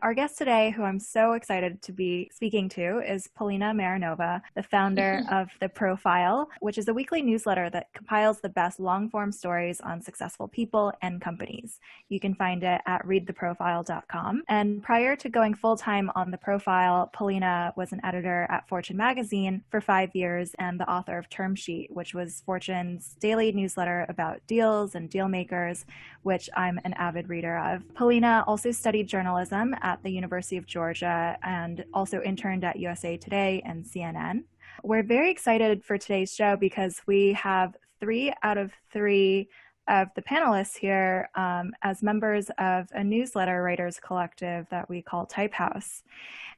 Our guest today, who I'm so excited to be speaking to, is Polina Marinova, the founder of The Profile, which is a weekly newsletter that compiles the best long-form stories on successful people and companies. You can find it at readtheprofile.com. And prior to going full-time on The Profile, Polina was an editor at Fortune magazine for 5 years and the author of Term Sheet, which was Fortune's daily newsletter about deals and deal makers, which I'm an avid reader of. Polina also studied journalism at the University of Georgia and also interned at USA Today and CNN. We're very excited for today's show because we have 3 out of 3 of the panelists here as members of a newsletter writers collective that we call Type House.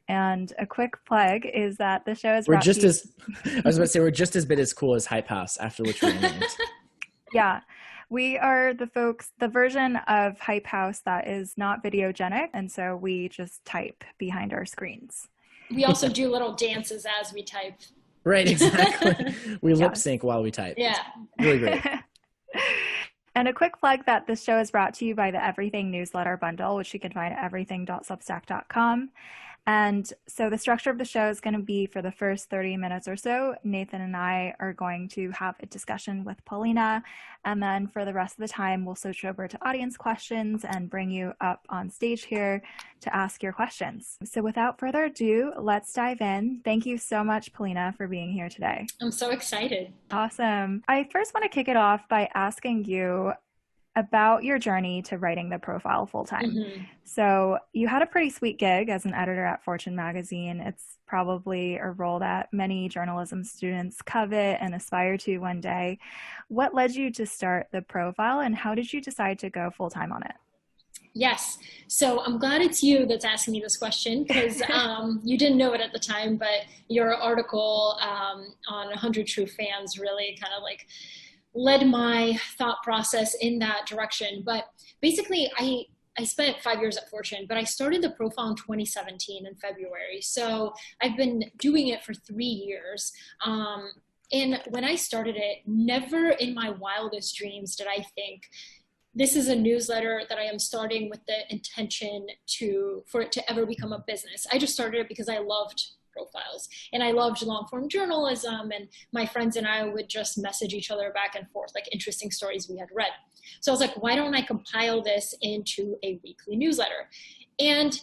And a quick plug is that the show is I was about to say, we're just as bit as cool as Hype House, after which we named. Yeah. We are the version of Hype House that is not videogenic, and so we just type behind our screens. We also do little dances as we type. Right, exactly. We lip sync while we type. Yeah. It's really great. And a quick plug that this show is brought to you by the Everything newsletter bundle, which you can find at everything.substack.com. And so the structure of the show is going to be, for the first 30 minutes or so, Nathan and I are going to have a discussion with Polina. And then for the rest of the time, we'll switch over to audience questions and bring you up on stage here to ask your questions. So without further ado, let's dive in. Thank you so much, Polina, for being here today. I'm so excited. Awesome. I first want to kick it off by asking you about your journey to writing The Profile full-time. Mm-hmm. So you had a pretty sweet gig as an editor at Fortune magazine. It's probably a role that many journalism students covet and aspire to one day. What led you to start The Profile, and how did you decide to go full-time on it? Yes. So I'm glad it's you that's asking me this question, because you didn't know it at the time, but your article on 100 True Fans really kind of like led my thought process in that direction. But basically, I spent 5 years at Fortune, but I started The Profile in 2017 in February. So I've been doing it for 3 years. And when I started it, never in my wildest dreams did I think, this is a newsletter that I am starting with the intention for it to ever become a business. I just started it because I loved profiles and I loved long form journalism, and my friends and I would just message each other back and forth, like interesting stories we had read. So I was like, why don't I compile this into a weekly newsletter? And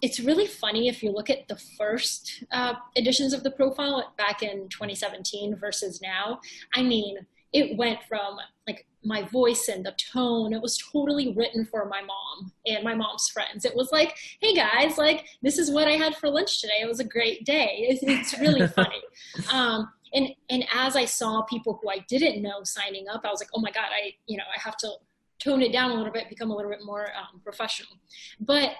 it's really funny if you look at the first editions of The Profile back in 2017 versus now. I mean, it went from like my voice and the tone, it was totally written for my mom and my mom's friends. It was like, hey guys, like, this is what I had for lunch today. It was a great day. It's really funny. And as I saw people who I didn't know signing up, I was like, oh my God, I have to tone it down a little bit, become a little bit more professional. But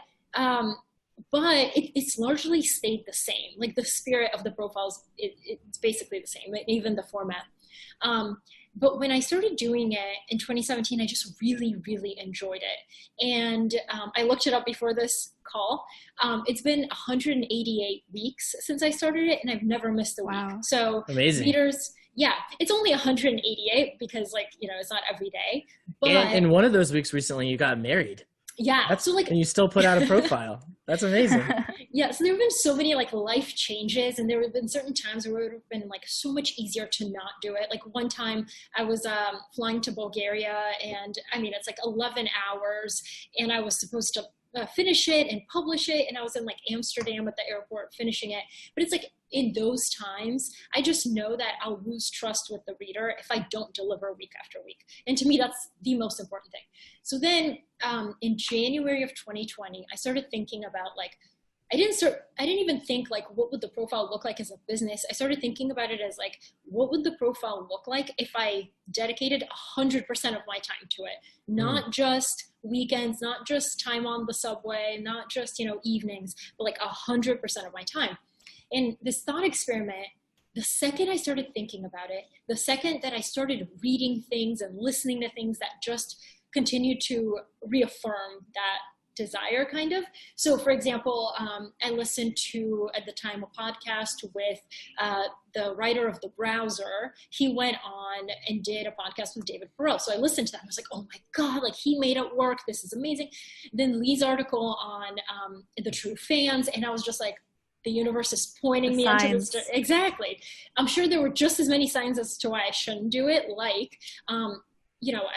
it's largely stayed the same. Like the spirit of the profiles, it's basically the same, even the format. But when I started doing it in 2017, I just really, really enjoyed it. And I looked it up before this call. It's been 188 weeks since I started it, and I've never missed a week. So amazing. Readers, yeah, it's only 188 because it's not every day. But and one of those weeks recently, you got married. Yeah. And you still put out a profile. That's amazing. Yeah. So there have been so many life changes, and there have been certain times where it would have been so much easier to not do it. Like one time I was flying to Bulgaria, and I mean, it's 11 hours, and I was supposed to finish it and publish it. And I was in Amsterdam at the airport finishing it. But it's in those times, I just know that I'll lose trust with the reader if I don't deliver week after week. And to me, that's the most important thing. So then in January of 2020, I started thinking about I didn't even think what would the profile look like as a business. I started thinking about it as what would the profile look like if I dedicated 100% of my time to it, not just weekends, not just time on the subway, not just, evenings, but 100% of my time. And this thought experiment, the second I started thinking about it, the second that I started reading things and listening to things that just continued to reaffirm that desire, kind of. So for example, I listened to, at the time, a podcast with the writer of The Browser. He went on and did a podcast with David Perot. So I listened to that. I was like, oh my God, like he made it work. This is amazing. Then Lee's article on the true fans. And I was just like, the universe is pointing me into this. Exactly. I'm sure there were just as many signs as to why I shouldn't do it. Like,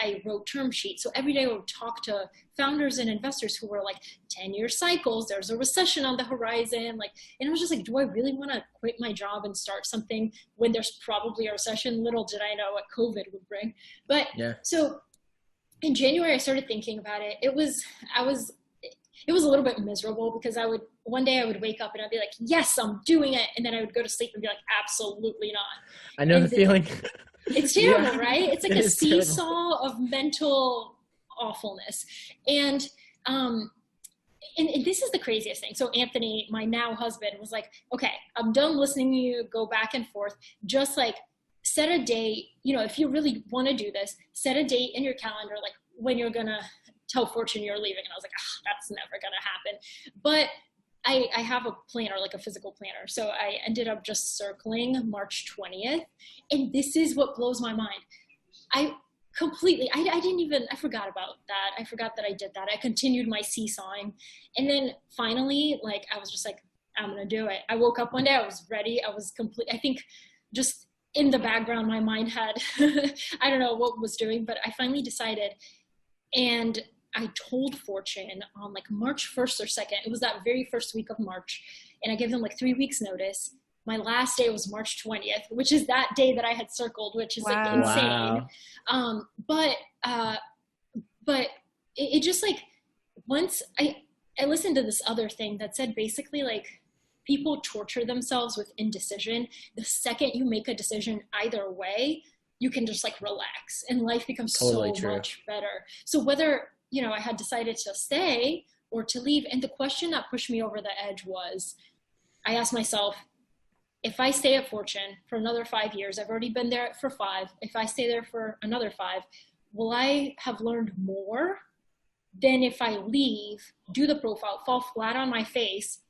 I wrote term sheets. So every day I would talk to founders and investors who were like 10-year cycles. There's a recession on the horizon. Like, and I was just like, do I really want to quit my job and start something when there's probably a recession? Little did I know what COVID would bring. But so in January, I started thinking about it. It was a little bit miserable because one day I would wake up and I'd be like, yes, I'm doing it. And then I would go to sleep and be like, absolutely not. I know the feeling. It's terrible, right? It's like a seesaw of mental awfulness. And this is the craziest thing. So Anthony, my now husband, was like, okay, I'm done listening to you go back and forth. Just like set a date, if you really want to do this, set a date in your calendar, like when you're going to tell Fortune you're leaving. And I was like, that's never going to happen. But I have a planner, like a physical planner. So I ended up just circling March 20th. And this is what blows my mind. I forgot about that. I forgot that I did that. I continued my seesawing. And then finally, like, I was just like, I'm going to do it. I woke up one day, I was ready. I was complete. I think just in the background, my mind had, I don't know what was doing, but I finally decided. And I told Fortune on like March 1st or 2nd. It was that very first week of March. And I gave them like 3 weeks notice. My last day was March 20th, which is that day that I had circled, which is like insane. Wow. But it just like, once I listened to this other thing that said basically like people torture themselves with indecision. The second you make a decision either way, you can just like relax and life becomes so much better. So whether, I had decided to stay or to leave. And the question that pushed me over the edge was, I asked myself, if I stay at Fortune for another 5 years, I've already been there for 5. If I stay there for another 5, will I have learned more than if I leave, do the profile, fall flat on my face?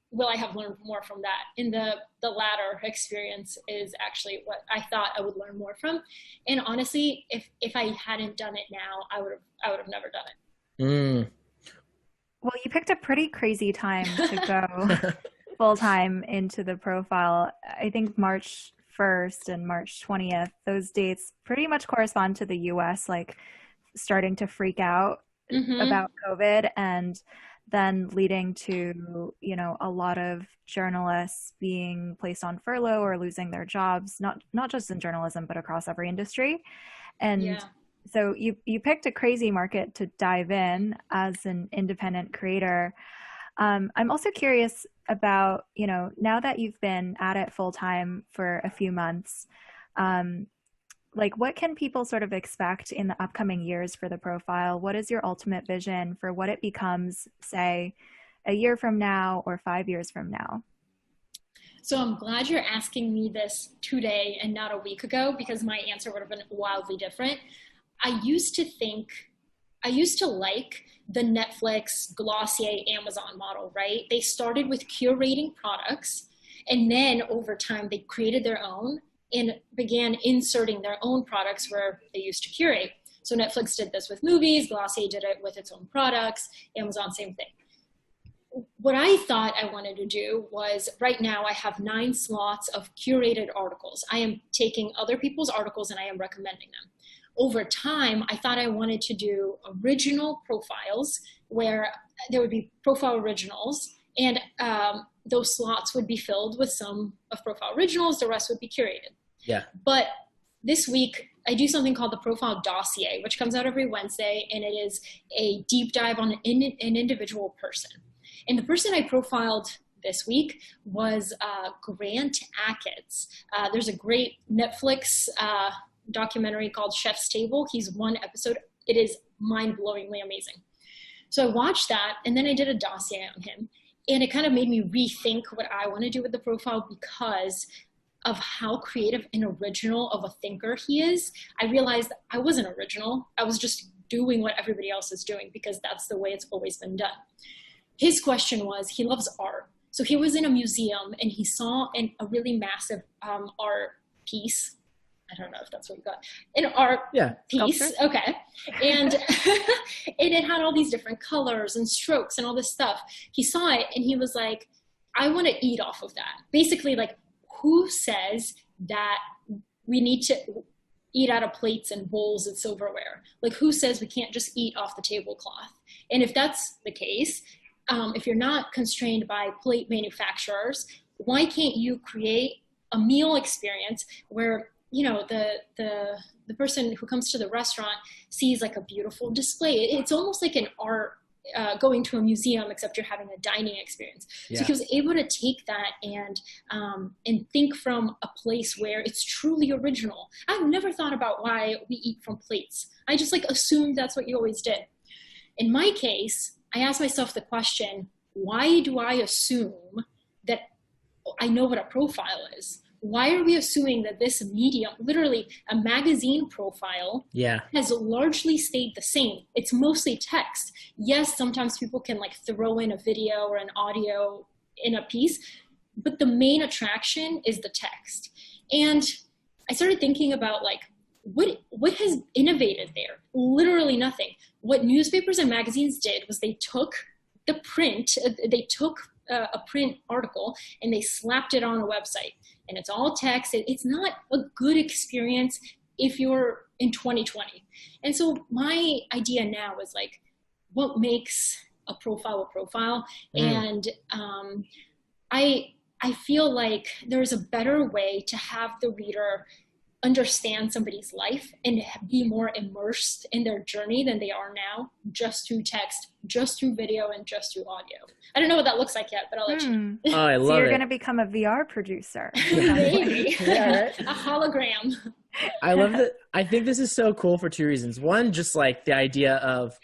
Will I have learned more from that? And the latter experience is actually what I thought I would learn more from. And honestly, if I hadn't done it now, I would have never done it. Mm. Well, you picked a pretty crazy time to go full-time into the profile. I think March 1st and March 20th, those dates pretty much correspond to the US, like starting to freak out about COVID, and then leading to, a lot of journalists being placed on furlough or losing their jobs, not just in journalism, but across every industry. And so you picked a crazy market to dive in as an independent creator. I'm also curious about, now that you've been at it full time for a few months, like what can people sort of expect in the upcoming years for the profile? What is your ultimate vision for what it becomes, say, a year from now or 5 years from now? So I'm glad you're asking me this today and not a week ago, because my answer would have been wildly different. I used to like the Netflix, Glossier, Amazon model, right? They started with curating products, and then over time they created their own and began inserting their own products where they used to curate. So Netflix did this with movies, Glossier did it with its own products, Amazon, same thing. What I thought I wanted to do was, right now I have 9 slots of curated articles. I am taking other people's articles and I am recommending them. Over time, I thought I wanted to do original profiles where there would be profile originals, and those slots would be filled with some of profile originals, the rest would be curated. Yeah. But this week, I do something called the profile dossier, which comes out every Wednesday, and it is a deep dive on an individual person. And the person I profiled this week was Grant Achatz. There's a great Netflix documentary called Chef's Table. He's one episode. It is mind-blowingly amazing. So I watched that, and then I did a dossier on him, and it kind of made me rethink what I want to do with the profile because of how creative and original of a thinker he is. I realized I wasn't original. I was just doing what everybody else is doing because that's the way it's always been done. His question was, he loves art. So he was in a museum and he saw a really massive art piece. I don't know if that's what you got. An art piece. Sculpture. Okay. And, and it had all these different colors and strokes and all this stuff. He saw it and he was like, I want to eat off of that. Basically, like, who says that we need to eat out of plates and bowls and silverware? Like, who says we can't just eat off the tablecloth? And if that's the case, if you're not constrained by plate manufacturers, why can't you create a meal experience where, you know, the person who comes to the restaurant sees like a beautiful display? It's almost like an art, going to a museum, except you're having a dining experience. Yeah. So he was able to take that and think from a place where it's truly original. I've never thought about why we eat from plates. I just like assumed that's what you always did. In my case, I asked myself the question, why do I assume that I know what a profile is? Why are we assuming that this medium, literally a magazine profile, has largely stayed the same? It's mostly text. Yes, sometimes people can like throw in a video or an audio in a piece, but the main attraction is the text. And I started thinking about like, what has innovated there? Literally nothing. What newspapers and magazines did was they took the print, they took a print article and they slapped it on a website. And it's all text. It's not a good experience if you're in 2020. And so my idea now is like, what makes a profile a profile? And I feel like there's a better way to have the reader understand somebody's life and be more immersed in their journey than they are now, just through text, just through video, and just through audio. I don't know what that looks like yet, but I'll let you know. Oh, I love so you're it. going to become a VR producer. Maybe. Yeah, right? A hologram. I love that. I think this is so cool for two reasons. One, just like the idea of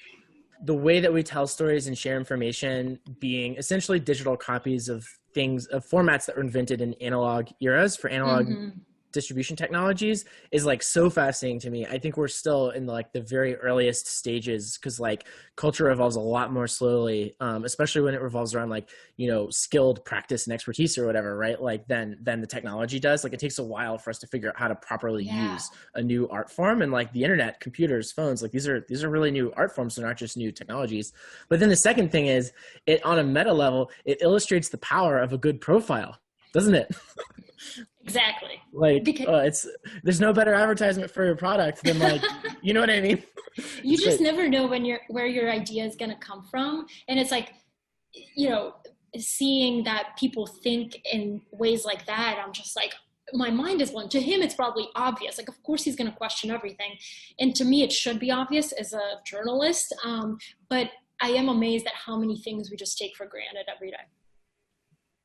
the way that we tell stories and share information being essentially digital copies of things, of formats that were invented in analog eras for analog distribution technologies is like so fascinating to me. I think we're still in like the very earliest stages because like culture evolves a lot more slowly, especially when it revolves around like, you know, skilled practice and expertise or whatever, right? Like than the technology does. Like it takes a while for us to figure out how to properly use a new art form, and like the internet, computers, phones, like these are really new art forms. They're not just new technologies. But then the second thing is it on a meta level, it illustrates the power of a good profile, doesn't it? Exactly. Like there's no better advertisement for your product than like, you know what I mean? You just never know where your idea is going to come from. And it's like, you know, seeing that people think in ways like that, I'm just like, my mind is blown. To him, it's probably obvious. Like, of course he's going to question everything. And to me, it should be obvious as a journalist. But I am amazed at how many things we just take for granted every day.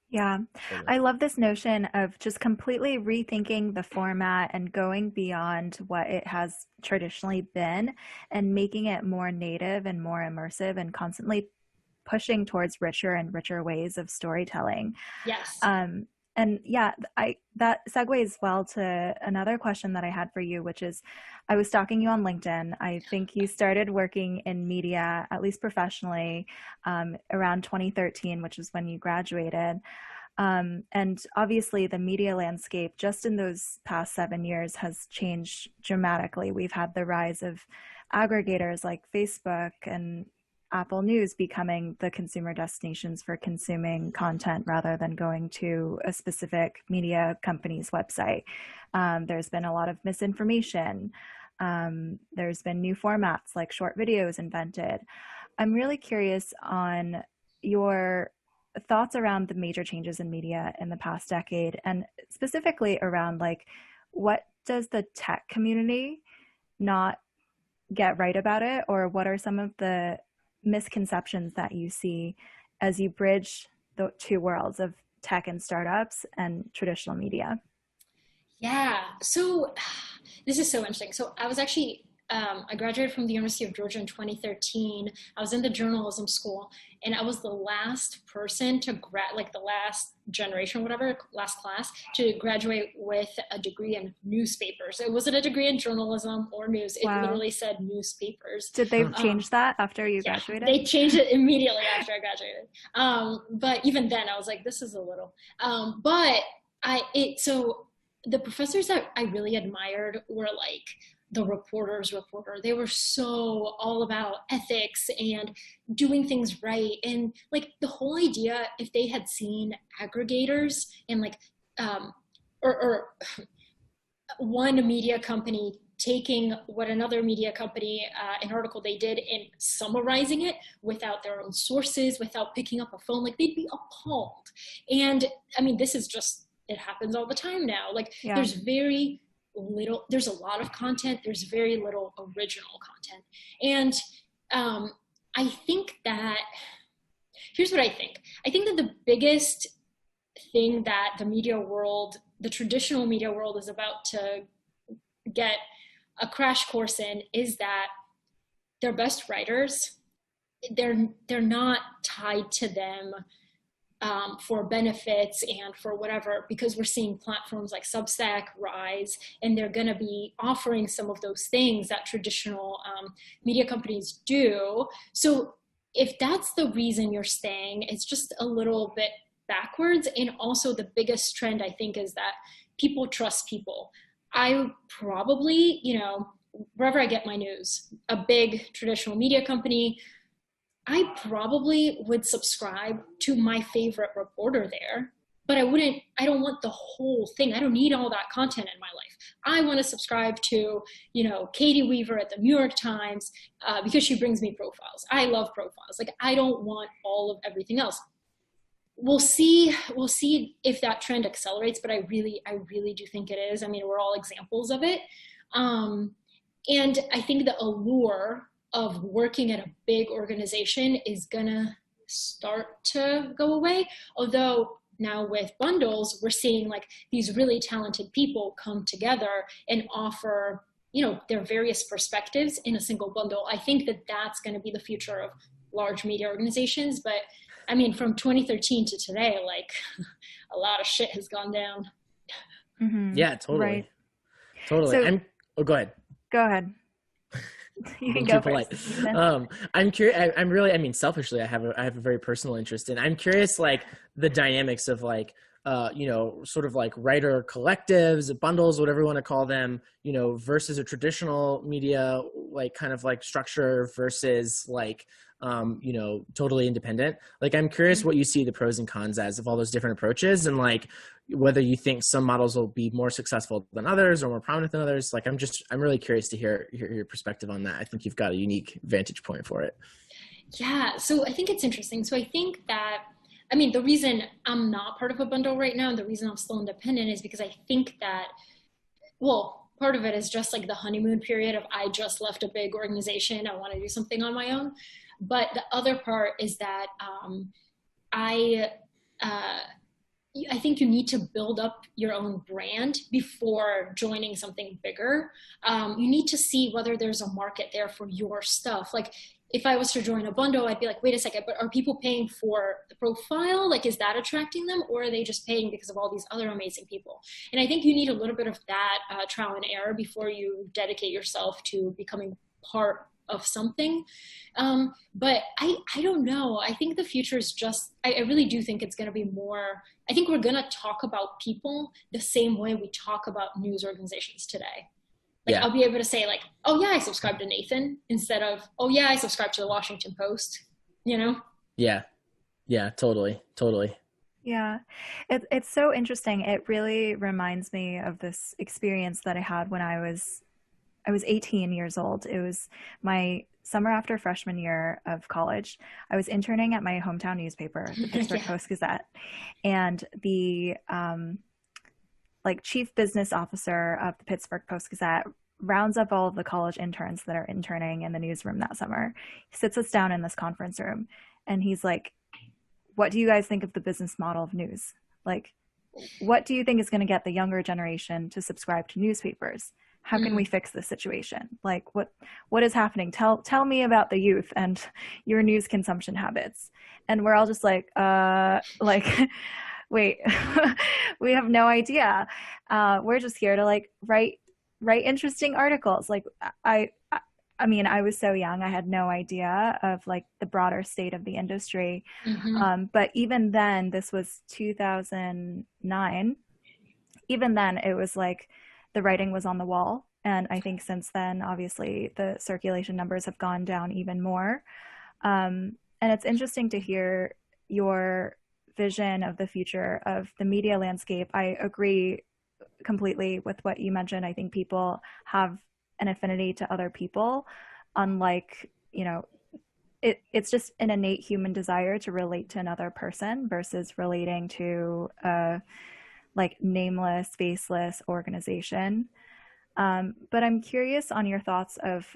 Yeah, I love this notion of just completely rethinking the format and going beyond what it has traditionally been and making it more native and more immersive and constantly pushing towards richer and richer ways of storytelling. Yes. And yeah, that segues well to another question that I had for you, which is, I was stalking you on LinkedIn. I think you started working in media, at least professionally, around 2013, which is when you graduated. And obviously the media landscape just in those past 7 years has changed dramatically. We've had the rise of aggregators like Facebook and Apple News becoming the consumer destinations for consuming content rather than going to a specific media company's website. There's been a lot of misinformation. There's been new formats like short videos invented. I'm really curious on your thoughts around the major changes in media in the past decade, and specifically around like, what does the tech community not get right about it, or what are some of the misconceptions that you see as you bridge the two worlds of tech and startups and traditional media? Yeah, so this is so interesting. So I was actually I graduated from the University of Georgia in 2013. I was in the journalism school, and I was the last person to like the last generation, whatever, last class to graduate with a degree in newspapers. It wasn't a degree in journalism or news. It literally said newspapers. Did they change that after you graduated? They changed it immediately after I graduated. But even then I was like, this is a little, so the professors that I really admired were like the reporter. They were so all about ethics and doing things right. And like the whole idea, if they had seen aggregators and like, or one media company taking what another media company, an article they did and summarizing it without their own sources, without picking up a phone, like they'd be appalled. And I mean, this is just, it happens all the time now. Like there's very little, there's a lot of content, there's very little original content. And I think that, here's what I think. I think that the biggest thing that the media world, the traditional media world is about to get a crash course in is that their best writers, they're not tied to them for benefits and for whatever, because we're seeing platforms like Substack rise, and they're going to be offering some of those things that traditional media companies do. So if that's the reason you're staying, it's just a little bit backwards. And also the biggest trend, I think, is that people trust people. I probably, wherever I get my news, a big traditional media company, I probably would subscribe to my favorite reporter there, but I don't want the whole thing. I don't need all that content in my life. I want to subscribe to, Katie Weaver at the New York Times because she brings me profiles. I love profiles. Like, I don't want all of everything else. We'll see if that trend accelerates, but I really do think it is. I mean, we're all examples of it. And I think the allure of working at a big organization is gonna start to go away. Although now with bundles, we're seeing like these really talented people come together and offer, their various perspectives in a single bundle. I think that that's gonna be the future of large media organizations. But I mean, from 2013 to today, like a lot of shit has gone down. Mm-hmm. Yeah, totally. Right. Totally. So, go ahead. Go ahead. You can go first. I'm curious. I'm really, selfishly, I have a very personal interest in. I'm curious, like the dynamics of like, sort of like writer collectives, bundles, whatever you want to call them, versus a traditional media, like kind of like structure versus like, totally independent. Like, I'm curious what you see the pros and cons as of all those different approaches, and like whether you think some models will be more successful than others or more prominent than others. Like, I'm really curious to hear your perspective on that. I think you've got a unique vantage point for it. Yeah. So I think it's interesting. So I think that, the reason I'm not part of a bundle right now and the reason I'm still independent is because I think that, part of it is just like the honeymoon period of I just left a big organization. I want to do something on my own. But the other part is that I think you need to build up your own brand before joining something bigger. You need to see whether there's a market there for your stuff. Like, if I was to join a bundle, I'd be like, wait a second, but are people paying for the profile? Like, is that attracting them, or are they just paying because of all these other amazing people? And I think you need a little bit of that trial and error before you dedicate yourself to becoming part of something. But I don't know. I think the future is just, I really do think it's going to be more, I think we're going to talk about people the same way we talk about news organizations today. Like, yeah. I'll be able to say like, oh yeah, I subscribe to Nathan, instead of, oh yeah, I subscribe to the Washington Post, Yeah. Yeah, totally. Yeah. It's so interesting. It really reminds me of this experience that I had when I was 18 years old. It was my summer after freshman year of college. I was interning at my hometown newspaper, the Pittsburgh Post-Gazette, and the chief business officer of the Pittsburgh Post-Gazette rounds up all of the college interns that are interning in the newsroom that summer. He sits us down in this conference room, and he's like, what do you guys think of the business model of news? Like, what do you think is going to get the younger generation to subscribe to newspapers? how can we fix this situation? Like what is happening? Tell me about the youth and your news consumption habits. And we're all just like wait, we have no idea. We're just here to like write interesting articles. Like I mean, I was so young, I had no idea of like the broader state of the industry. But even then, this was 2009. Even then, it was like the writing was on the wall. And I think since then, obviously, the circulation numbers have gone down even more. And it's interesting to hear your vision of the future of the media landscape. I agree completely with what you mentioned. I think people have an affinity to other people, unlike, it's just an innate human desire to relate to another person versus relating to a like nameless, faceless organization. But I'm curious on your thoughts of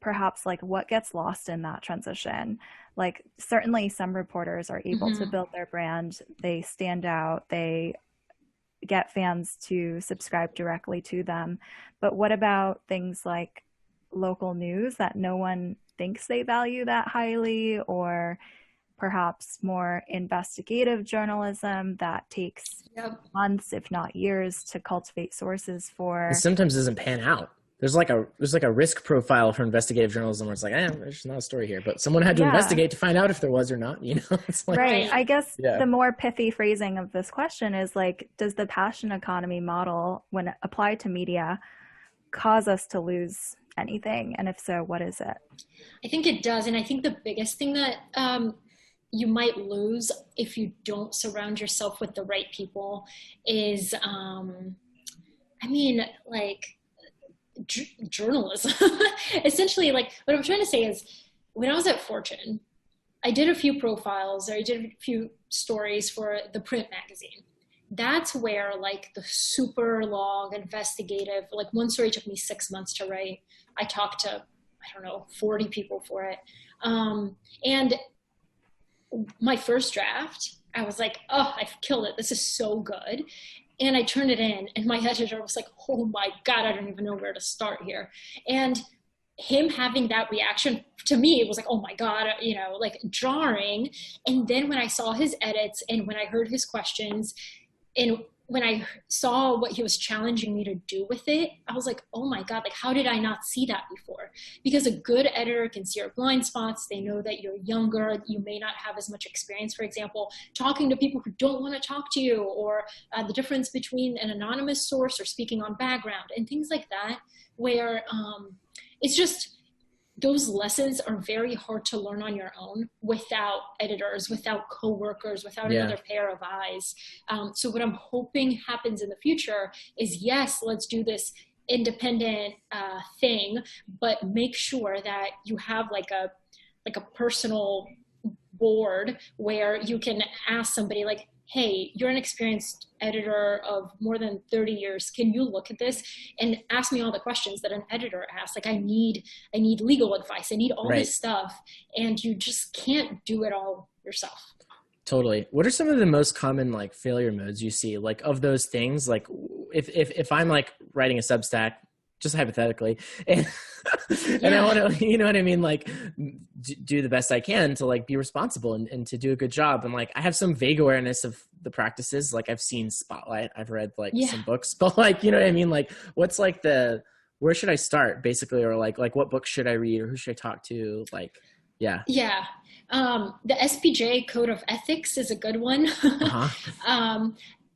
perhaps like what gets lost in that transition. Like certainly some reporters are able to build their brand, they stand out, they get fans to subscribe directly to them. But what about things like local news that no one thinks they value that highly, or perhaps more investigative journalism that takes months, if not years, to cultivate sources for? It sometimes doesn't pan out. There's like a risk profile for investigative journalism where it's like, there's not a story here, but someone had to investigate to find out if there was or not. It's like, right. I guess the more pithy phrasing of this question is like, does the passion economy model, when applied to media, cause us to lose anything? And if so, what is it? I think it does. And I think the biggest thing that you might lose if you don't surround yourself with the right people is, journalism. Essentially, like what I'm trying to say is, when I was at Fortune, I did a few profiles, or I did a few stories for the print magazine. That's where like the super long investigative, like one story took me 6 months to write. I talked to, 40 people for it. And my first draft, I was like, oh, I've killed it. This is so good. And I turned it in, and my editor was like, oh my God, I don't even know where to start here. And him having that reaction to me, it was like, oh my God, like jarring. And then when I saw his edits and when I heard his questions and when I saw what he was challenging me to do with it, I was like, oh my God, like how did I not see that before? Because a good editor can see your blind spots. They know that you're younger. You may not have as much experience, for example, talking to people who don't want to talk to you, or the difference between an anonymous source or speaking on background and things like that, where it's just, those lessons are very hard to learn on your own without editors, without coworkers, without another pair of eyes. So what I'm hoping happens in the future is, yes, let's do this independent thing, but make sure that you have like a personal board where you can ask somebody like, hey, you're an experienced editor of more than 30 years. Can you look at this and ask me all the questions that an editor asks? Like I need legal advice. I need all this stuff. And you just can't do it all yourself. Totally. What are some of the most common like failure modes you see? Like of those things, like if I'm like writing a Substack, just hypothetically, and I want to, you know what I mean? Like do the best I can to like be responsible and to do a good job. And like, I have some vague awareness of the practices. Like I've seen Spotlight, I've read like some books, but like, you know what I mean? Like what's like where should I start basically? Or like what books should I read, or who should I talk to? Like, yeah. The SPJ Code of Ethics is a good one.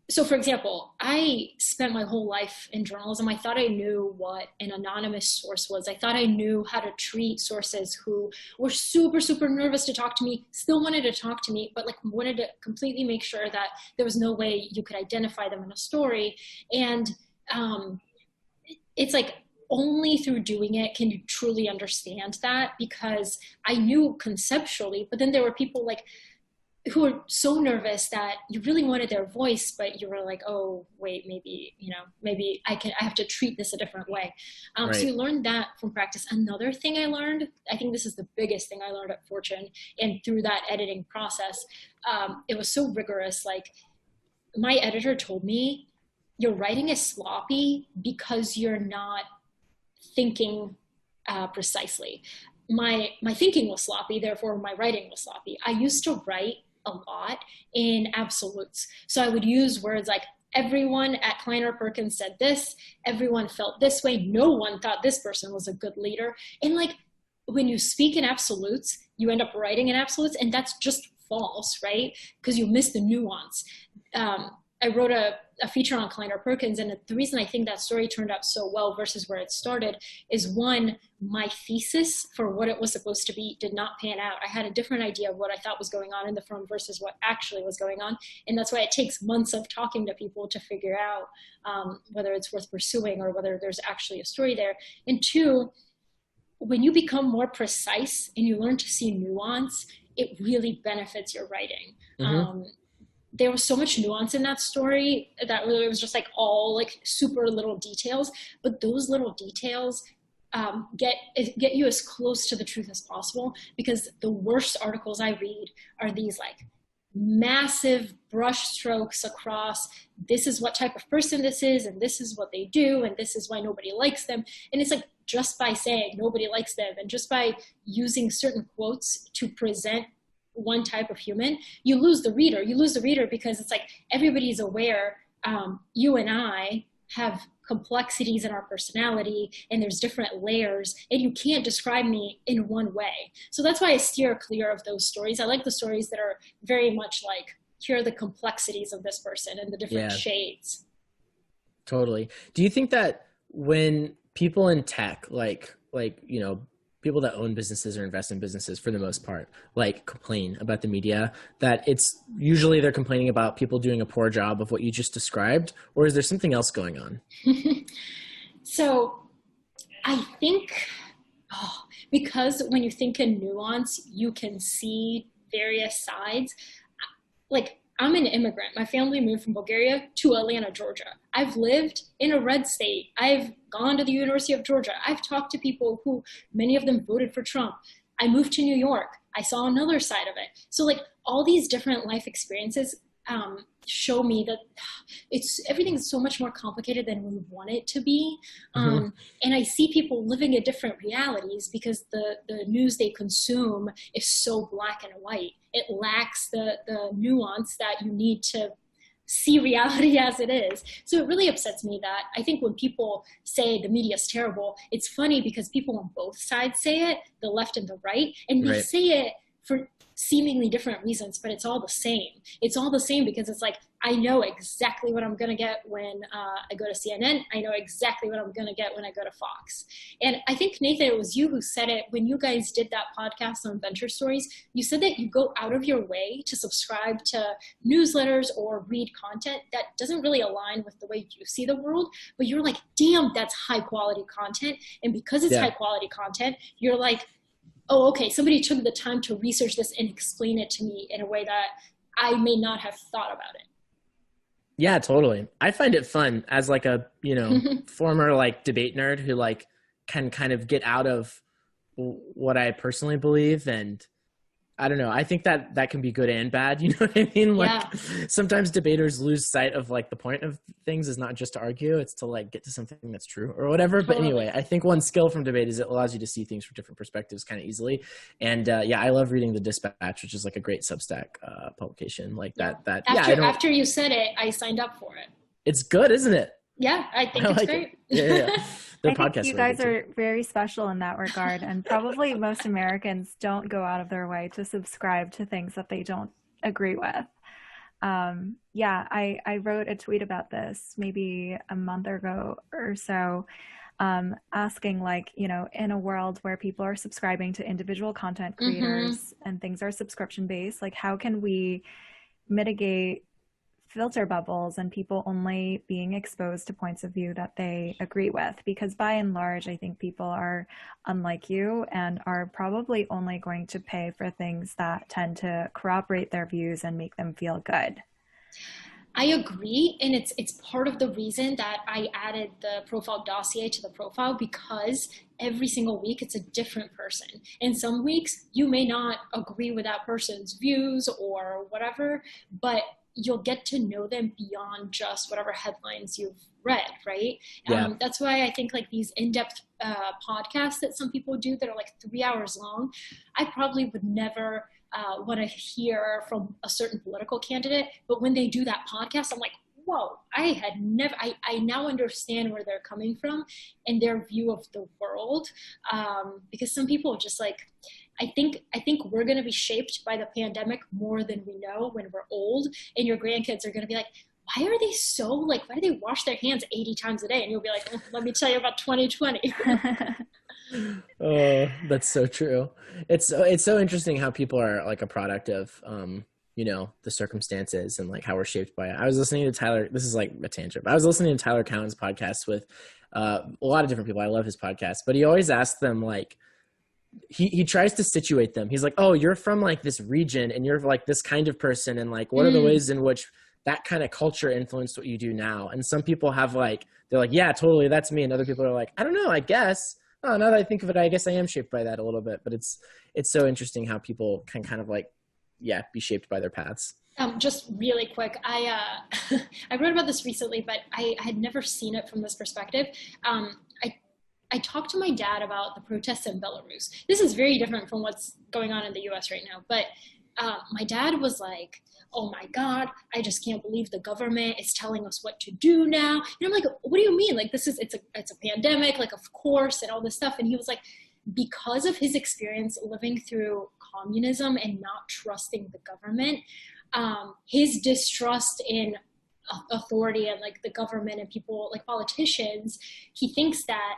So for example, I spent my whole life in journalism. I thought I knew what an anonymous source was. I thought I knew how to treat sources who were super, super nervous to talk to me, still wanted to talk to me, but like wanted to completely make sure that there was no way you could identify them in a story. And it's like, only through doing it can you truly understand that, because I knew conceptually, but then there were people like who were so nervous that you really wanted their voice, but you were like, oh wait, maybe I have to treat this a different way. So you learn that from practice. Another thing I learned, I think this is the biggest thing I learned at Fortune, and through that editing process, it was so rigorous. Like my editor told me, your writing is sloppy because you're not thinking precisely. My thinking was sloppy, therefore my writing was sloppy. I used to write a lot in absolutes. So I would use words like, everyone at Kleiner Perkins said this, everyone felt this way, no one thought this person was a good leader. And like, when you speak in absolutes, you end up writing in absolutes, and that's just false, right? Because you miss the nuance. I wrote a feature on Kleiner Perkins, and the reason I think that story turned out so well versus where it started is, one, my thesis for what it was supposed to be did not pan out. I had a different idea of what I thought was going on in the firm versus what actually was going on. And that's why it takes months of talking to people to figure out whether it's worth pursuing or whether there's actually a story there. And two, when you become more precise and you learn to see nuance, it really benefits your writing. Mm-hmm. There was so much nuance in that story that really was just like all like super little details, but those little details get you as close to the truth as possible, because the worst articles I read are these like massive brush strokes across, this is what type of person this is, and this is what they do, and this is why nobody likes them. And it's like, just by saying nobody likes them and just by using certain quotes to present one type of human, you lose the reader. You lose the reader because it's like, everybody's aware you and I have complexities in our personality, and there's different layers, and you can't describe me in one way. So that's why I steer clear of those stories. I like the stories that are very much like, here are the complexities of this person and the different shades. Totally. Do you think that when people in tech, like, you know, people that own businesses or invest in businesses for the most part, like, complain about the media, that it's usually they're complaining about people doing a poor job of what you just described, or is there something else going on? So I think, because when you think in nuance, you can see various sides. Like, I'm an immigrant. My family moved from Bulgaria to Atlanta, Georgia. I've lived in a red state. I've gone to the University of Georgia. I've talked to people who, many of them voted for Trump. I moved to New York. I saw another side of it. So like, all these different life experiences show me that everything's so much more complicated than we want it to be. And I see people living in different realities because the news they consume is so black and white. It lacks the nuance that you need to see reality as it is. So it really upsets me that I think when people say the media is terrible, it's funny because people on both sides say it, the left and the right, and they say it for seemingly different reasons, but it's all the same. It's all the same because it's like, I know exactly what I'm going to get when I go to CNN. I know exactly what I'm going to get when I go to Fox. And I think, Nathan, it was you who said it when you guys did that podcast on Venture Stories. You said that you go out of your way to subscribe to newsletters or read content that doesn't really align with the way you see the world, but you're like, damn, that's high quality content. And because it's high quality content, you're like, oh, okay, somebody took the time to research this and explain it to me in a way that I may not have thought about it. Yeah, totally. I find it fun as like a, you know, former like debate nerd who like can kind of get out of what I personally believe. And I don't know, I think that that can be good and bad. You know what I mean? Like sometimes debaters lose sight of like the point of things is not just to argue, it's to like get to something that's true or whatever. But anyway, I think one skill from debate is it allows you to see things from different perspectives kind of easily. And I love reading The Dispatch, which is like a great Substack publication like that. After you said it, I signed up for it. It's good, isn't it? Yeah, I think it's great. Yeah. I think you guys are very special in that regard, and probably most Americans don't go out of their way to subscribe to things that they don't agree with. I wrote a tweet about this maybe a month ago or so, asking like, you know, in a world where people are subscribing to individual content creators and things are subscription based, like how can we mitigate filter bubbles and people only being exposed to points of view that they agree with? Because by and large, I think people are unlike you and are probably only going to pay for things that tend to corroborate their views and make them feel good. I agree. And it's part of the reason that I added the profile dossier to the profile, because every single week it's a different person. And some weeks you may not agree with that person's views or whatever, but you'll get to know them beyond just whatever headlines you've read, right? Yeah. That's why I think like these in-depth podcasts that some people do that are like 3 hours long, I probably would never want to hear from a certain political candidate. But when they do that podcast, I'm like, whoa, I now understand where they're coming from and their view of the world. Because some people just like, I think we're going to be shaped by the pandemic more than we know when we're old, and your grandkids are going to be like, why are they so like, why do they wash their hands 80 times a day? And you'll be like, oh, let me tell you about 2020. Oh, that's so true. It's so interesting how people are like a product of, the circumstances and like how we're shaped by it. I was listening to Tyler, this is like a tangent, but I was listening to Tyler Cowen's podcast with a lot of different people. I love his podcast, but he always asks them like, he tries to situate them. He's like, oh, you're from like this region and you're like this kind of person. And like, what are the ways in which that kind of culture influenced what you do now? And some people have like, they're like, yeah, totally, that's me. And other people are like, I don't know, I guess. Oh, now that I think of it, I guess I am shaped by that a little bit. But it's so interesting how people can kind of like, be shaped by their paths. Just really quick, I wrote about this recently, but I had never seen it from this perspective. I talked to my dad about the protests in Belarus. This is very different from what's going on in the US right now. But my dad was like, oh my God, I just can't believe the government is telling us what to do now. And I'm like, what do you mean? Like, it's a pandemic, like, of course, and all this stuff. And he was like, because of his experience living through communism and not trusting the government, his distrust in authority and like the government and people like politicians, he thinks that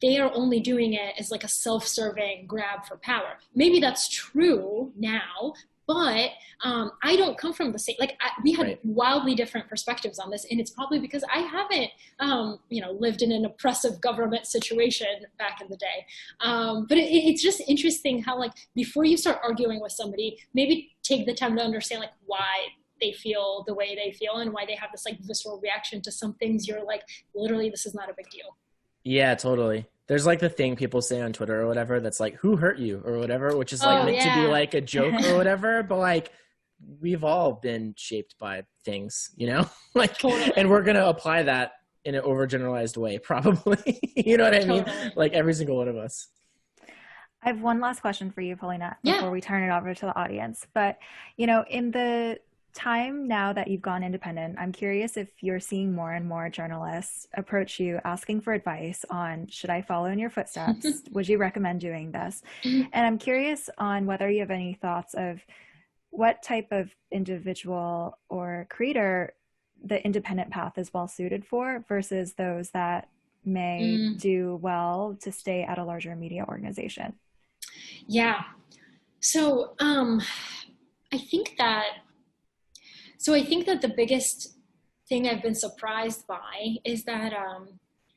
they are only doing it as like a self-serving grab for power. Maybe that's true now, but I don't come from the same, like we had wildly different perspectives on this. And it's probably because I haven't, lived in an oppressive government situation back in the day. But it's just interesting how like, before you start arguing with somebody, maybe take the time to understand like why they feel the way they feel and why they have this like visceral reaction to some things. You're like, literally, this is not a big deal. Yeah, totally. There's like the thing people say on Twitter or whatever that's like, who hurt you or whatever, which is like meant to be like a joke or whatever. But like, we've all been shaped by things, like, totally. And we're going to apply that in an overgeneralized way, probably. You know what I mean? Like every single one of us. I have one last question for you, Polina, before we turn it over to the audience. But, in the time now that you've gone independent, I'm curious if you're seeing more and more journalists approach you asking for advice on, should I follow in your footsteps? Would you recommend doing this? And I'm curious on whether you have any thoughts of what type of individual or creator the independent path is well suited for versus those that may do well to stay at a larger media organization. Yeah. So I think that the biggest thing I've been surprised by is that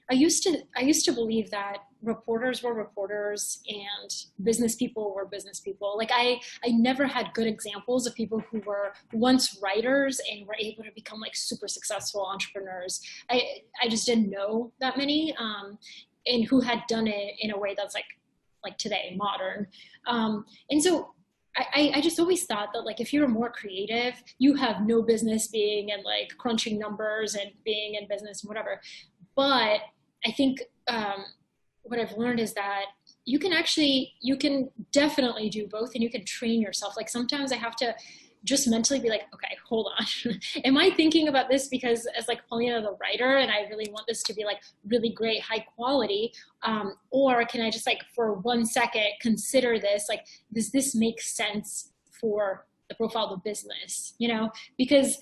I used to believe that reporters were reporters and business people were business people. Like I never had good examples of people who were once writers and were able to become like super successful entrepreneurs. I just didn't know that many, and who had done it in a way that's like today, modern. And so I just always thought that like, if you're more creative, you have no business being in like crunching numbers and being in business and whatever. But I think what I've learned is that you can definitely do both, and you can train yourself. Like sometimes I have to just mentally be like, okay, hold on. Am I thinking about this because as like Polina the writer and I really want this to be like really great, high quality? Or can I just like for 1 second consider this, like, does this make sense for the profile of the business? Because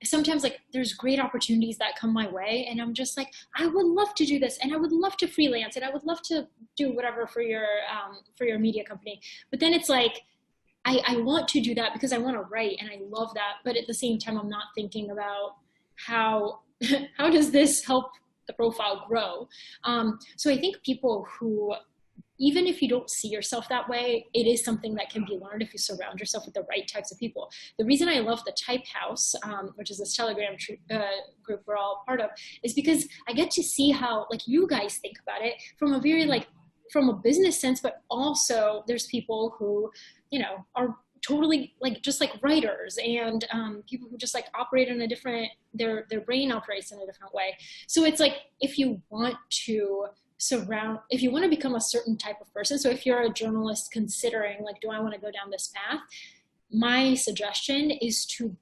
sometimes like there's great opportunities that come my way and I'm just like, I would love to do this and I would love to freelance and I would love to do whatever for your media company. But then it's like, I want to do that because I want to write and I love that. But at the same time, I'm not thinking about how does this help the profile grow? So I think people who, even if you don't see yourself that way, it is something that can be learned if you surround yourself with the right types of people. The reason I love the Type House, which is this Telegram group we're all part of, is because I get to see how like you guys think about it from a very like, from a business sense, but also there's people who, are totally like just like writers and people who just like operate in a different, their brain operates in a different way. So it's like, if you want to become a certain type of person, so if you're a journalist considering like, do I want to go down this path, my suggestion is to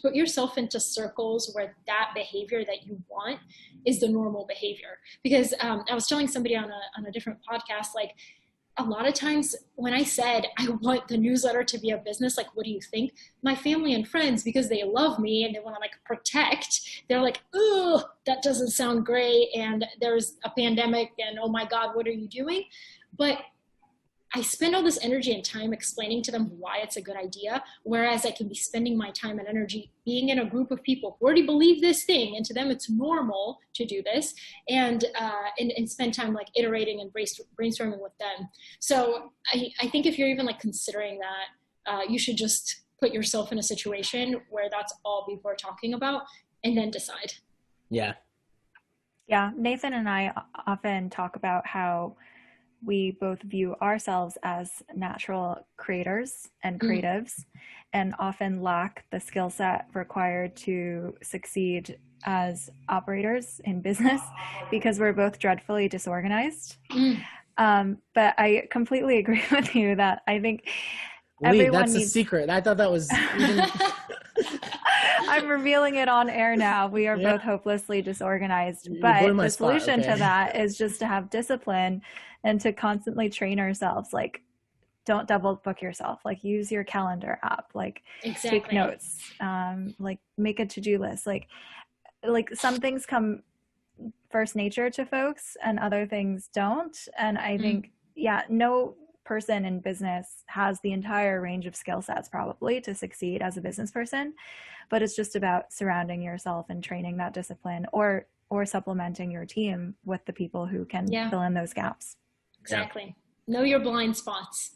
put yourself into circles where that behavior that you want is the normal behavior. Because I was telling somebody on a different podcast, like, a lot of times when I said, I want the newsletter to be a business, like, what do you think? My family and friends, because they love me and they want to like protect, they're like, oh, that doesn't sound great. And there's a pandemic and oh my God, what are you doing? But I spend all this energy and time explaining to them why it's a good idea, whereas I can be spending my time and energy being in a group of people who already believe this thing, and to them it's normal to do this, and spend time like iterating and brainstorming with them. So I think if you're even like considering that, you should just put yourself in a situation where that's all people are talking about, and then decide. Yeah. Yeah, Nathan and I often talk about how we both view ourselves as natural creators and creatives, and often lack the skill set required to succeed as operators in business because we're both dreadfully disorganized. But I completely agree with you that I think everyone that's needs... a secret. I thought that was... I'm revealing it on air now. We are both hopelessly disorganized, but the solution to that is just to have discipline and to constantly train ourselves. Like, don't double book yourself, like use your calendar app, like take notes, like make a to-do list. Like some things come first nature to folks and other things don't. And I think, no person in business has the entire range of skill sets probably to succeed as a business person, but it's just about surrounding yourself and training that discipline, or supplementing your team with the people who can fill in those gaps. Exactly. Know your blind spots.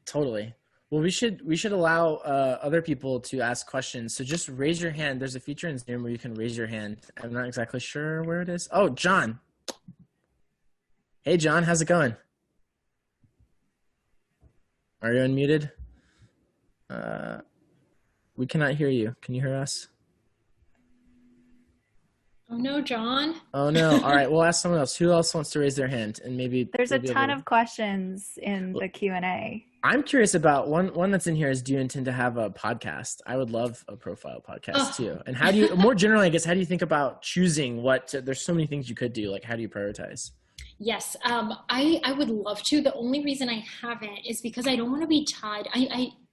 Totally. Well, we should allow other people to ask questions. So just raise your hand. There's a feature in Zoom where you can raise your hand. I'm not exactly sure where it is. Oh, John. Hey, John, how's it going? Are you unmuted? We cannot hear you. Can you hear us? Oh no, John. Oh no. All right, we'll ask someone else. Who else wants to raise their hand? And maybe there's a ton of questions in the Q&A. I'm curious about one that's in here is, do you intend to have a podcast? I would love a profile podcast too. And how do you, more generally, I guess, how do you think about choosing there's so many things you could do. Like, how do you prioritize? Yes, I would love to. The only reason I haven't is because I don't want to be tied.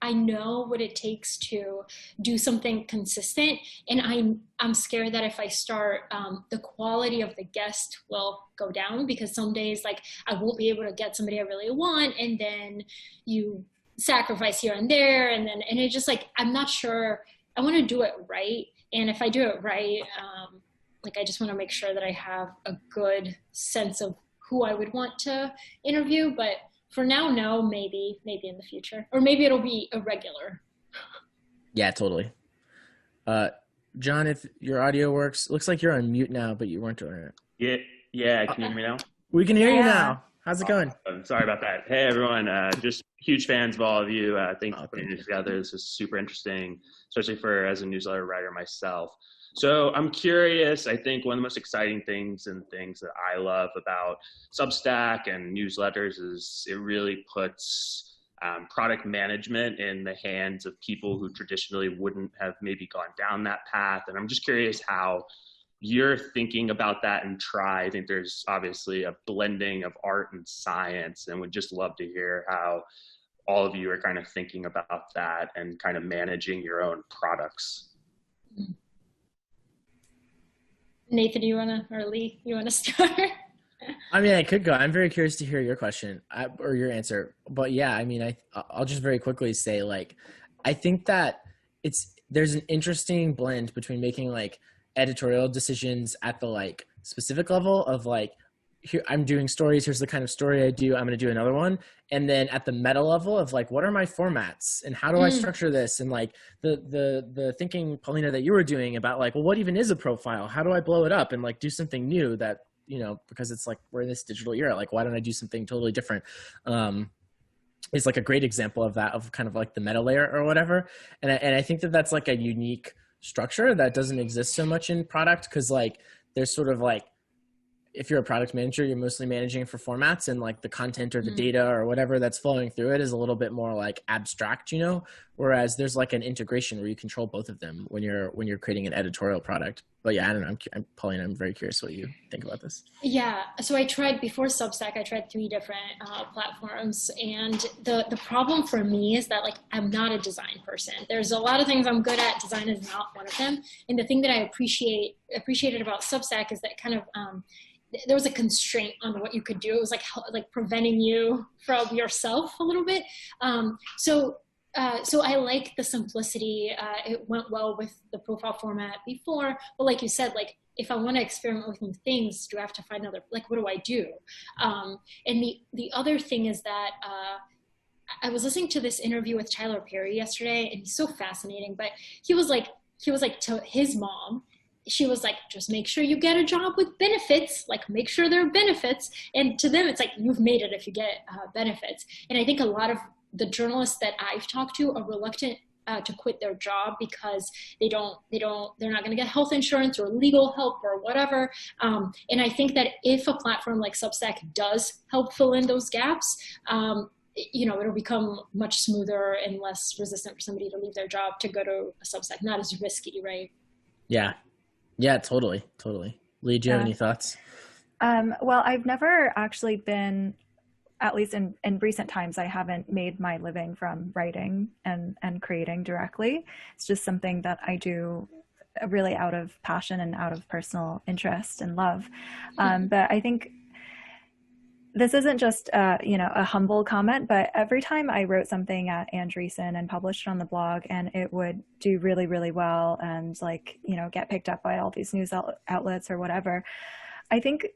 I know what it takes to do something consistent, and I'm scared that if I start, the quality of the guest will go down, because some days like I won't be able to get somebody I really want, and then you sacrifice here and there, and it just like, I'm not sure. I want to do it right, and if I do it right, like I just want to make sure that I have a good sense of who I would want to interview. But for now, no, maybe in the future, or maybe it'll be irregular. Yeah, totally. John, if your audio works, looks like you're on mute now, but you weren't doing it. Yeah. Can you hear me now? We can hear you now. How's it going? Sorry about that. Hey, everyone. Just huge fans of all of you. Thanks for putting it together. This is super interesting, especially as a newsletter writer myself. So I'm curious, I think one of the most exciting things and things that I love about Substack and newsletters is it really puts product management in the hands of people who traditionally wouldn't have maybe gone down that path. And I'm just curious how you're thinking about that and try. I think there's obviously a blending of art and science, and would just love to hear how all of you are kind of thinking about that and kind of managing your own products. Nathan, or Lee, you want to start? I mean, I could go. I'm very curious to hear your question or your answer. But yeah, I mean, I'll just very quickly say, like, I think that there's an interesting blend between making like editorial decisions at the like specific level of like, here I'm doing stories, here's the kind of story I do, I'm going to do another one. And then at the meta level of like, what are my formats and how do I structure this? And like the thinking, Polina, that you were doing about like, well, what even is a profile? How do I blow it up and like do something new that, you know, because it's like, we're in this digital era, like, why don't I do something totally different? is like a great example of that, of kind of like the meta layer or whatever. And I think that that's like a unique structure that doesn't exist so much in product, because like there's sort of like, if you're a product manager, you're mostly managing for formats, and like the content or the data or whatever that's flowing through it is a little bit more like abstract, you know, whereas there's like an integration where you control both of them when you're creating an editorial product. But yeah, I don't know. Pauline, I'm very curious what you think about this. Yeah. So I tried before Substack, I tried 3 different platforms. And the problem for me is that like, I'm not a design person. There's a lot of things I'm good at. Design is not one of them. And the thing that I appreciated about Substack is that kind of, there was a constraint on what you could do. It was like preventing you from yourself a little bit. So I like the simplicity. It went well with the profile format before, but like you said, like if I want to experiment with new things, do I have to find another, like, what do I do? And the other thing is that, I was listening to this interview with Tyler Perry yesterday, and he's so fascinating, but he was like to his mom, she was like, just make sure you get a job with benefits, like make sure there are benefits. And to them, it's like, you've made it if you get benefits. And I think a lot of the journalists that I've talked to are reluctant to quit their job because they're not going to get health insurance or legal help or whatever. And I think that if a platform like Substack does help fill in those gaps, you know, it'll become much smoother and less resistant for somebody to leave their job to go to a Substack, not as risky, right? Yeah, totally. Lee, do you have any thoughts? Well, I've never actually been, at least in recent times, I haven't made my living from writing and creating directly. It's just something that I do really out of passion and out of personal interest and love. But I think this isn't just, a humble comment, but every time I wrote something at Andreessen and published it on the blog and it would do really, really well and like, get picked up by all these news outlets or whatever, I think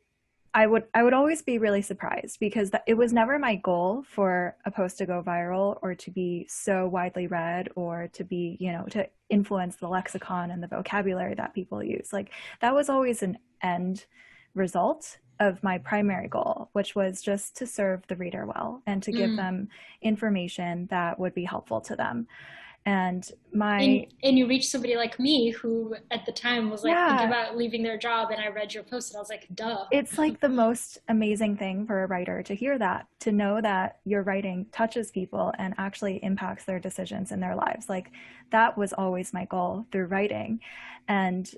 I would always be really surprised because it was never my goal for a post to go viral or to be so widely read or to be, to influence the lexicon and the vocabulary that people use. Like that was always an end result of my primary goal, which was just to serve the reader well and to give them information that would be helpful to them. And you reached somebody like me who at the time was like thinking about leaving their job, and I read your post and I was like, duh. It's like the most amazing thing for a writer to hear that, to know that your writing touches people and actually impacts their decisions in their lives. Like that was always my goal through writing. And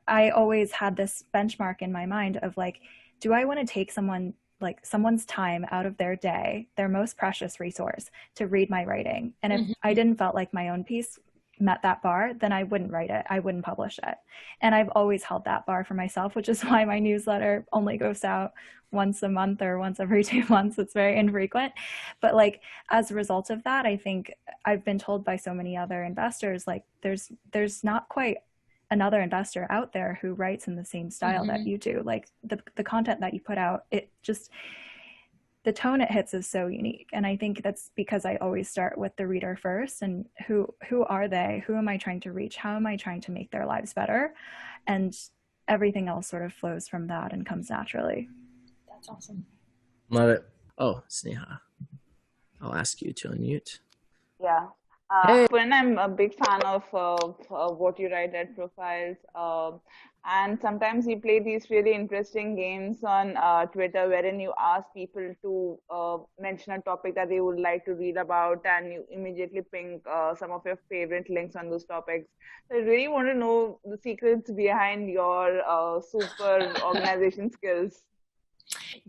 I always had this benchmark in my mind of like, do I want to take someone's time out of their day, their most precious resource, to read my writing? And if I didn't felt like my own piece met that bar, then I wouldn't write it. I wouldn't publish it. And I've always held that bar for myself, which is why my newsletter only goes out once a month or once every 2 months. It's very infrequent. But like, as a result of that, I think I've been told by so many other investors, like there's not quite another investor out there who writes in the same style that you do. Like the content that you put out, it just, the tone it hits is so unique. And I think that's because I always start with the reader first, and who are they? Who am I trying to reach? How am I trying to make their lives better? And everything else sort of flows from that and comes naturally. That's awesome. Love it. Oh, Sneha, I'll ask you to unmute. Yeah. When I'm a big fan of what you write at Profiles, and sometimes you play these really interesting games on Twitter wherein you ask people to mention a topic that they would like to read about, and you immediately ping some of your favorite links on those topics. So I really want to know the secrets behind your super organization skills.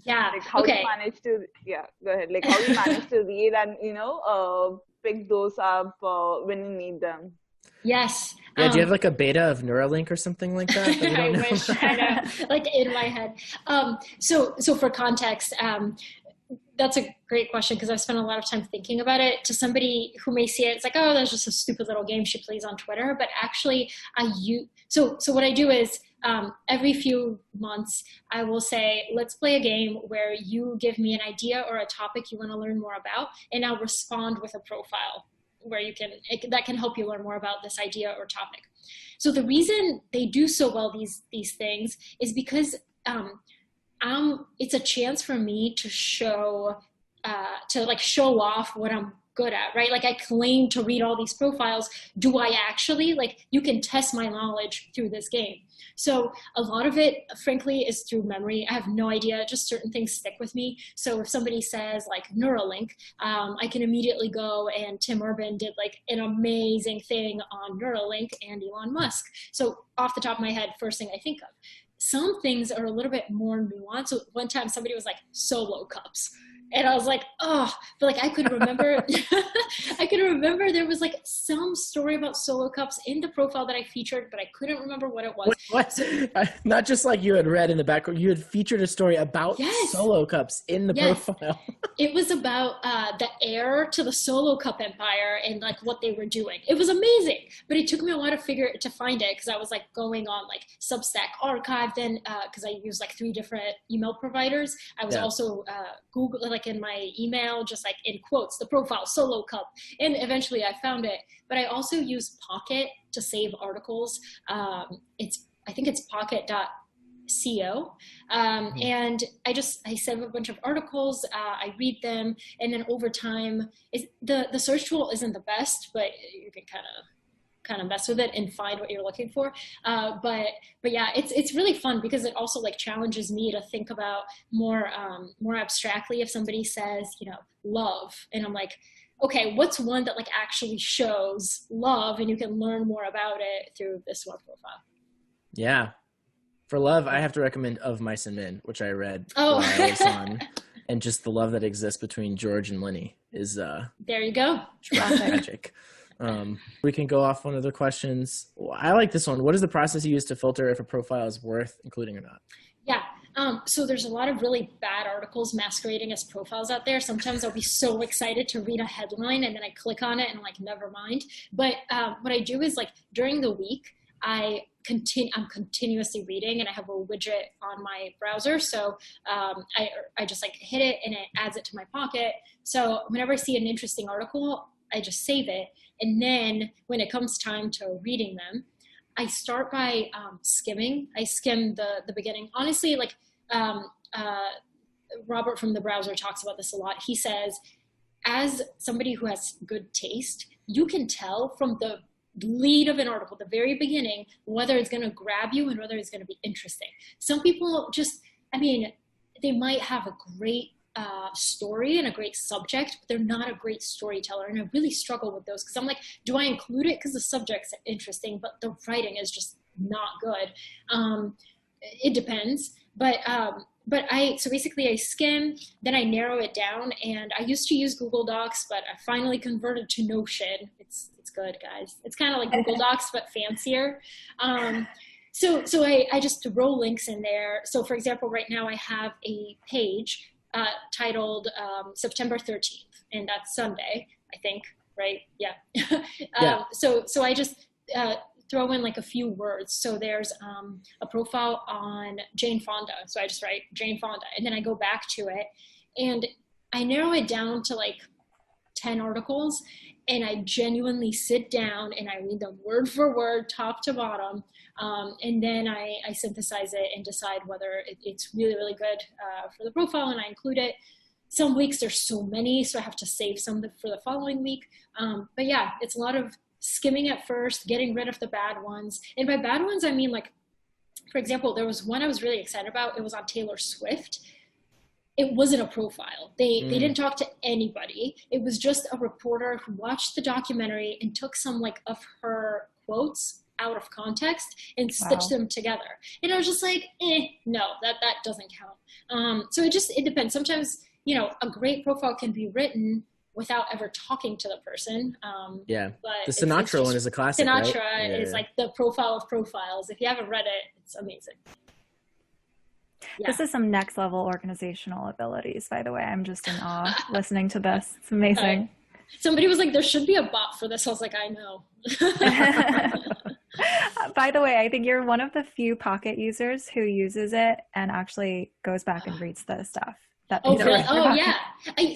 Yeah. Like how you manage to, go ahead. Like how you manage to read and, pick those up when you need them. Yes. Yeah, do you have like a beta of Neuralink or something like that we don't know? Wish I know, like in my head. So for context, that's a great question because I've spent a lot of time thinking about it. To somebody who may see it, it's like, oh, that's just a stupid little game she plays on Twitter. But actually, so what I do is every few months, I will say, let's play a game where you give me an idea or a topic you want to learn more about, and I'll respond with a profile where that can help you learn more about this idea or topic. So the reason they do so well, these things, is because it's a chance for me to show to like show off what I'm good at, right? Like I claim to read all these profiles. Do I actually? Like you can test my knowledge through this game. So a lot of it, frankly, is through memory. I have no idea, just certain things stick with me. So if somebody says like Neuralink, I can immediately go, and Tim Urban did like an amazing thing on Neuralink and Elon Musk. So off the top of my head, first thing I think of. Some things are a little bit more nuanced. So one time somebody was like solo cups. And I was like, oh, but like I could remember, I could remember there was like some story about solo cups in the profile that I featured, but I couldn't remember what it was. What? So, not just like you had read in the background, you had featured a story about solo cups in the profile. It was about the heir to the solo cup empire and like what they were doing. It was amazing, but it took me a while to find it because I was like going on like Substack archive then because I used like 3 different email providers. I was also Google like in my email, just like in quotes, the profile solo cup. And eventually I found it, but I also use Pocket to save articles. I think it's pocket.co. And I save a bunch of articles, I read them. And then over time the search tool isn't the best, but you can kind of mess with it and find what you're looking for. But yeah, it's really fun because it also like challenges me to think about more abstractly. If somebody says, love, and I'm like, okay, what's one that like actually shows love, and you can learn more about it through this one profile. Yeah. For love, I have to recommend Of Mice and Men, which I read while I was on. And just the love that exists between George and Lenny is there you go. Tragic. We can go off on other questions. I like this one. What is the process you use to filter if a profile is worth including or not? Yeah. So there's a lot of really bad articles masquerading as profiles out there. Sometimes I'll be so excited to read a headline and then I click on it and I'm like, never mind. But what I do is like during the week, I'm continuously reading, and I have a widget on my browser. So I just like hit it and it adds it to my Pocket. So whenever I see an interesting article, I just save it. And then when it comes time to reading them, I start by skimming. I skim the beginning. Honestly, like Robert from the browser talks about this a lot. He says, as somebody who has good taste, you can tell from the lead of an article, the very beginning, whether it's going to grab you and whether it's going to be interesting. Some people they might have a great story and a great subject, but they're not a great storyteller. And I really struggle with those because I'm like, do I include it because the subject's interesting, but the writing is just not good? It depends. So basically I skim, then I narrow it down, and I used to use Google Docs, but I finally converted to Notion. It's good, guys. It's kind of like Google Docs, but fancier. So I just throw links in there. So for example, right now I have a page titled September 13th, and that's Sunday, I think, right? Yeah. So I just throw in like a few words. So there's a profile on Jane Fonda. So I just write Jane Fonda, and then I go back to it, and I narrow it down to like 10 articles, and I genuinely sit down and I read them word for word, top to bottom. And then I synthesize it and decide whether it's really, really good for the profile, and I include it. Some weeks there's so many, so I have to save some for the following week. But yeah, it's a lot of skimming at first, getting rid of the bad ones. And by bad ones, I mean like, for example, there was one I was really excited about. It was on Taylor Swift. It wasn't a profile. They didn't talk to anybody. It was just a reporter who watched the documentary and took some like of her quotes out of context and stitched them together. And I was just like, no, that doesn't count. So it depends. Sometimes, a great profile can be written without ever talking to the person. But the Sinatra one is a classic. Sinatra right? is like the profile of profiles. If you haven't read it, it's amazing. Yeah. This is some next level organizational abilities, by the way. I'm just in awe listening to this. It's amazing. Somebody was like, there should be a bot for this. I was like, I know. By the way, I think you're one of the few Pocket users who uses it and actually goes back and reads the stuff. Yeah.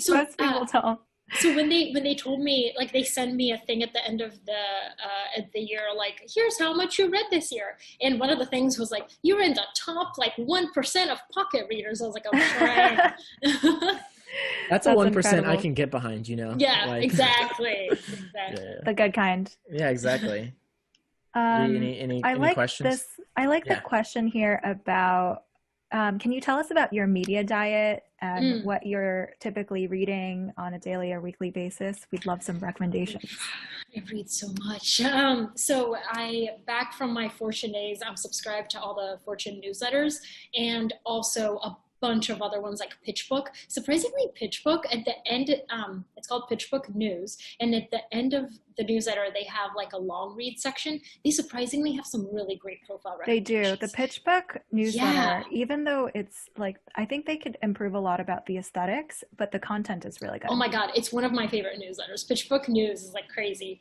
Most people don't. So when they told me, like, they send me a thing at the end of the year, like, here's how much you read this year. And one of the things was like, you're in the top like 1% of Pocket readers. I was like, I'm trying. That's a 1% incredible. I can get behind, Yeah, like, exactly. The good kind. Yeah, exactly. Any questions? I like the question here about, can you tell us about your media diet and what you're typically reading on a daily or weekly basis? We'd love some recommendations. I read so much. So back from my Fortune days, I'm subscribed to all the Fortune newsletters and also a bunch of other ones like PitchBook. Surprisingly, PitchBook at the end, it's called PitchBook News. And at the end of the newsletter, they have like a long read section. They surprisingly have some really great profile recommendations. They do. The PitchBook newsletter, even though it's like, I think they could improve a lot about the aesthetics, but the content is really good. Oh my God, it's one of my favorite newsletters. PitchBook News is like crazy.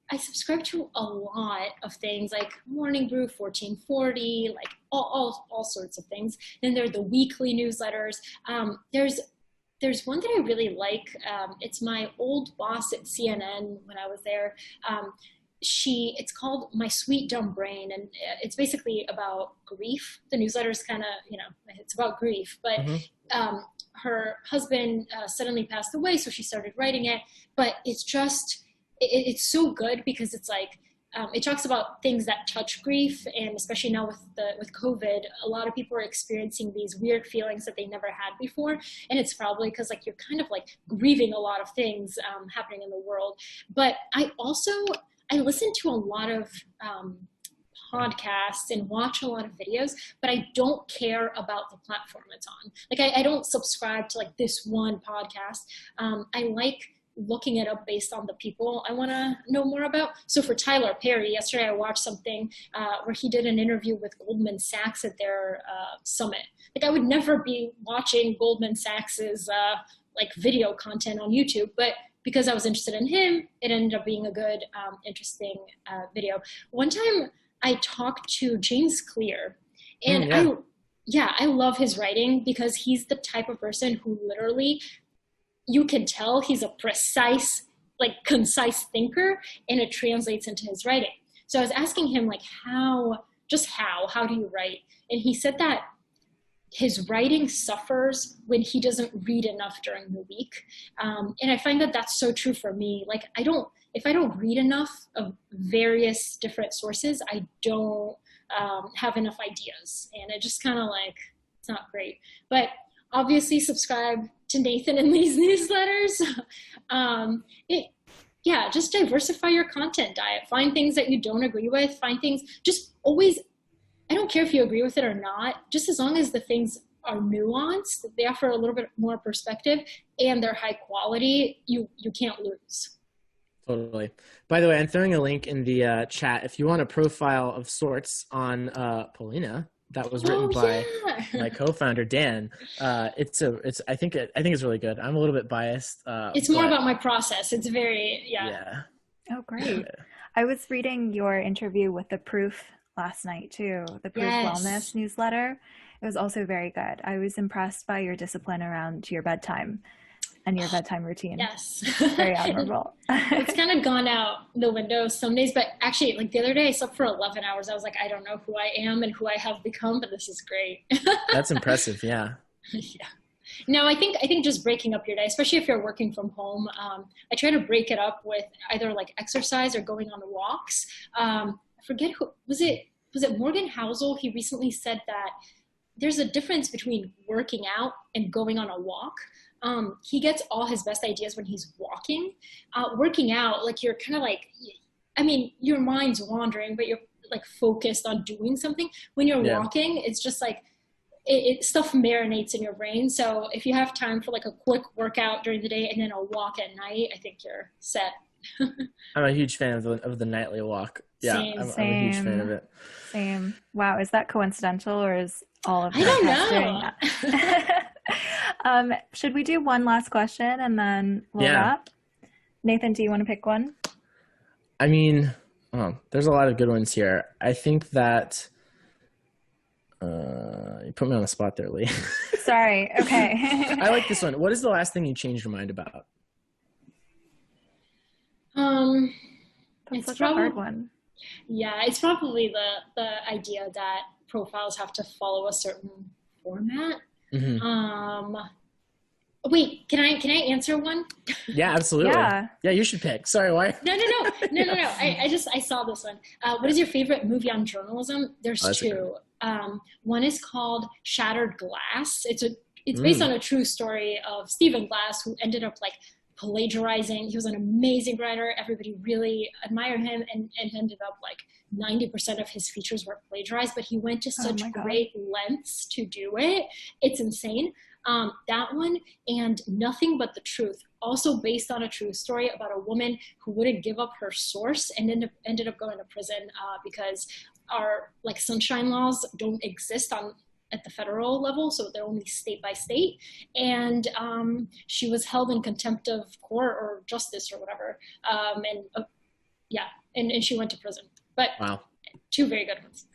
I subscribe to a lot of things like Morning Brew, 1440, like all sorts of things. Then there are the weekly newsletters. There's one that I really like. It's my old boss at CNN when I was there. It's called My Sweet Dumb Brain, and it's basically about grief. The newsletter is kind of, it's about grief, but her husband suddenly passed away, so she started writing it. But it's so good because it's like, it talks about things that touch grief, and especially now with COVID, a lot of people are experiencing these weird feelings that they never had before, and it's probably because like you're kind of like grieving a lot of things happening in the world. But I listen to a lot of podcasts and watch a lot of videos, but I don't care about the platform it's on. Like I don't subscribe to like this one podcast. I like looking it up based on the people I want to know more about. So for Tyler Perry, yesterday I watched something where he did an interview with Goldman Sachs at their summit. Like I would never be watching Goldman Sachs's like video content on YouTube, but because I was interested in him, it ended up being a good, interesting video. One time I talked to James Clear, and I love his writing because he's the type of person who literally, you can tell he's a precise, like concise thinker, and it translates into his writing. So I was asking him like, how do you write? And he said that his writing suffers when he doesn't read enough during the week. And I find that that's so true for me. Like if I don't read enough of various different sources, I don't have enough ideas. And it just kind of like, it's not great. But obviously subscribe to Nathan and Lee's newsletters. Just diversify your content diet. Find things that you don't agree with. Find things, just always, I don't care if you agree with it or not, just as long as the things are nuanced, they offer a little bit more perspective, and they're high quality, you can't lose. Totally. By the way, I'm throwing a link in the chat. If you want a profile of sorts on Polina, that was written by my co-founder Dan. I think it's really good. I'm a little bit biased. It's more about my process. It's very Oh, great. I was reading your interview with The Proof last night too, the Proof Wellness newsletter. It was also very good. I was impressed by your discipline around your bedtime and your bedtime routine. Yes. Very admirable. It's kind of gone out the window some days, but actually like the other day I slept for 11 hours. I was like, I don't know who I am and who I have become, but this is great. That's impressive. Yeah. Yeah. No, I think just breaking up your day, especially if you're working from home, I try to break it up with either like exercise or going on walks. I forget who was it Morgan Housel? He recently said that there's a difference between working out and going on a walk. He gets all his best ideas when he's walking. Working out, like you're kind of like, I mean, your mind's wandering, but you're like focused on doing something. When you're walking, it's just like, stuff marinates in your brain. So if you have time for like a quick workout during the day and then a walk at night, I think you're set. I'm a huge fan of the nightly walk. Yeah, I'm a huge fan of it. Same. Wow, is that coincidental or is all of I don't know. Should we do one last question and then we'll wrap? Nathan, do you want to pick one? I mean, there's a lot of good ones here. I think that you put me on the spot there, Lee. Sorry. Okay. I like this one. What is the last thing you changed your mind about? That's such a hard one. Yeah, it's probably the idea that profiles have to follow a certain format. Mm-hmm. Wait, can I answer one? Yeah, absolutely. Yeah, you should pick. Sorry, why? No. I saw this one. What is your favorite movie on journalism? There's two. One is called Shattered Glass. It's based on a true story of Stephen Glass, who ended up like plagiarizing. He was an amazing writer. Everybody really admired him, and ended up like 90% of his features were plagiarized, but he went to such great lengths to do it. It's insane. That one, and Nothing But the Truth, also based on a true story about a woman who wouldn't give up her source and ended up going to prison because our like sunshine laws don't exist at the federal level, so they're only state by state. And she was held in contempt of court or justice or whatever. And she went to prison. But two very good ones.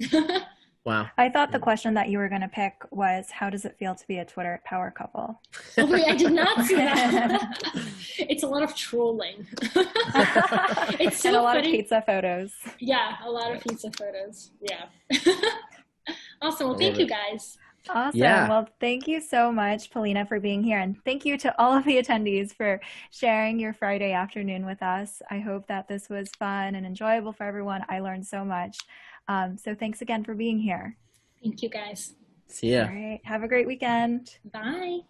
Wow. I thought the question that you were going to pick was, how does it feel to be a Twitter power couple? Oh, wait, I did not see that. It's a lot of trolling. It's so and a lot funny. of pizza photos. Yeah, a lot of pizza photos. Yeah. Awesome. Well, thank you guys. Awesome. Yeah. Well, thank you so much, Polina, for being here. And thank you to all of the attendees for sharing your Friday afternoon with us. I hope that this was fun and enjoyable for everyone. I learned so much. So thanks again for being here. Thank you, guys. See ya. All right. Have a great weekend. Bye.